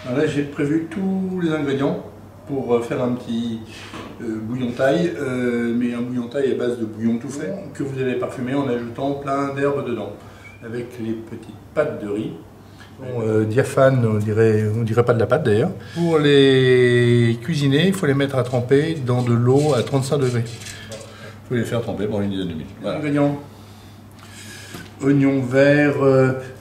Alors là, j'ai prévu tous les ingrédients pour faire un petit bouillon thaï, mais un bouillon thaï à base de bouillon tout fait, que vous allez parfumer en ajoutant plein d'herbes dedans, avec les petites pâtes de riz. Diaphane, on dirait pas de la pâte d'ailleurs. Pour les cuisiner, il faut les mettre à tremper dans de l'eau à 35 degrés. Il faut les faire tremper pendant une dizaine de minutes. Voilà. Ingrédients: oignon vert,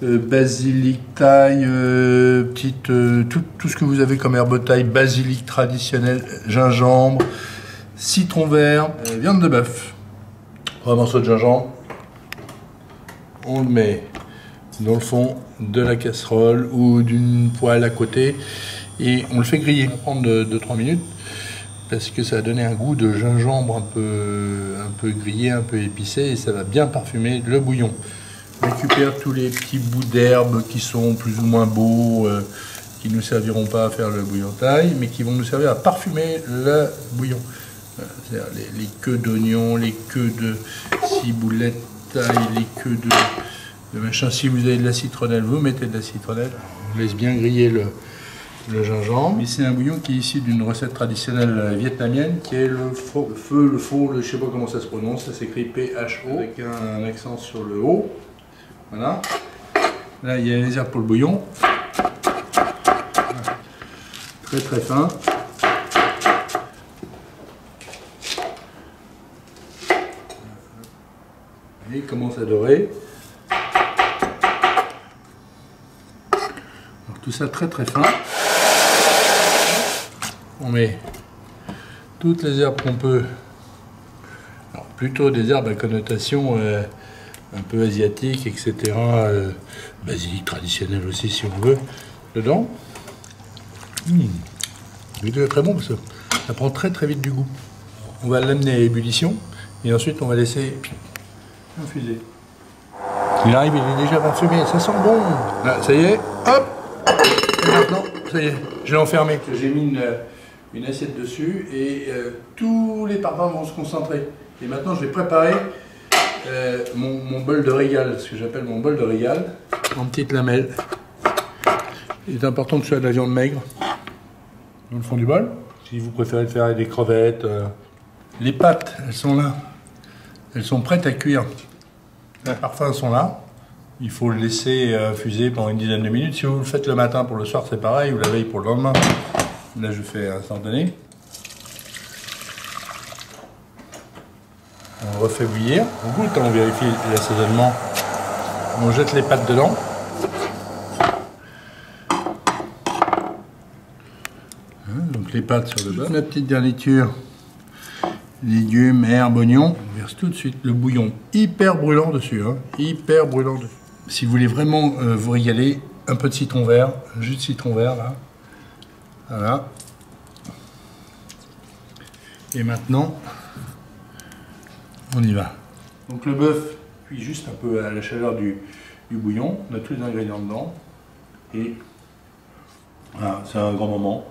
basilic thaï, tout ce que vous avez comme herbe thaï, basilic traditionnel, gingembre, citron vert, viande de bœuf. Un morceau de gingembre, on le met dans le fond de la casserole ou d'une poêle à côté et on le fait griller. On va prendre 2-3 minutes parce que ça va donner un goût de gingembre un peu grillé, un peu épicé et ça va bien parfumer le bouillon. On récupère tous les petits bouts d'herbe qui sont plus ou moins beaux, qui ne nous serviront pas à faire le bouillon thaï, mais qui vont nous servir à parfumer le bouillon. C'est-à-dire les queues d'oignons, les queues de ciboulette thaï, les queues de machin. Si vous avez de la citronnelle, vous mettez de la citronnelle. On laisse bien griller le gingembre. Mais c'est un bouillon qui est issu d'une recette traditionnelle vietnamienne qui est le pho, je ne sais pas comment ça se prononce, ça s'écrit P-H-O avec un accent sur le O. Voilà. Là, il y a les herbes pour le bouillon. Très très fin. Et il commence à dorer. Alors, tout ça très très fin. On met toutes les herbes qu'on peut. Alors, plutôt des herbes à connotation un peu asiatique, etc. Basilic traditionnel aussi si on veut, dedans. Il est très bon parce que ça prend très très vite du goût. On va l'amener à ébullition et ensuite on va laisser infuser. Il arrive, il est déjà parfumé, ça sent bon. Là, ça y est, hop. Et maintenant, ça y est, je l'ai enfermé. J'ai mis une assiette dessus et tous les parfums vont se concentrer. Et maintenant, je vais préparer mon bol de régal, ce que j'appelle mon bol de régal, en petites lamelles. Il est important que ce soit de la viande maigre dans le fond du bol. Si vous préférez le faire avec des crevettes, les pâtes, elles sont là. Elles sont prêtes à cuire. Les parfums sont là. Il faut le laisser infuser pendant une dizaine de minutes. Si vous le faites le matin pour le soir, c'est pareil, ou la veille pour le lendemain. Là, je fais instantané. On refait bouillir. On goûte, on vérifie l'assaisonnement. On jette les pâtes dedans. Donc les pâtes sur le bas. La petite garniture, légumes, herbes, oignons. On verse tout de suite le bouillon hyper brûlant dessus. Hyper brûlant dessus. Si vous voulez vraiment vous régaler, un peu de citron vert, jus de citron vert là. Voilà. Et maintenant, on y va. Donc le bœuf cuit juste un peu à la chaleur du bouillon. On a tous les ingrédients dedans. Et voilà, c'est un grand moment.